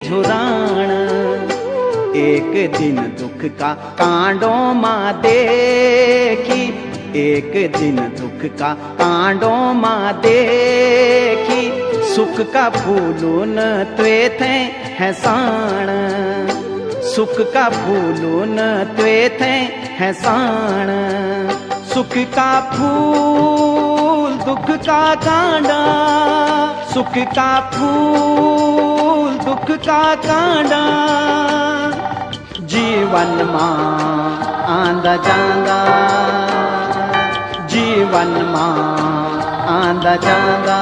झुराण। एक दिन दुख का कांडों माँ देखी, एक दिन दुख का कांडों माँ देखी, सुख का फूलून त्वे थे है साण, सुख का फूलून त्वे थे है साण। सुख का फूल दुख का कांडा, सुख का फूल दुख का कांडा, जीवन मां आंदा जांदा, जीवन मां आंदा जांदा।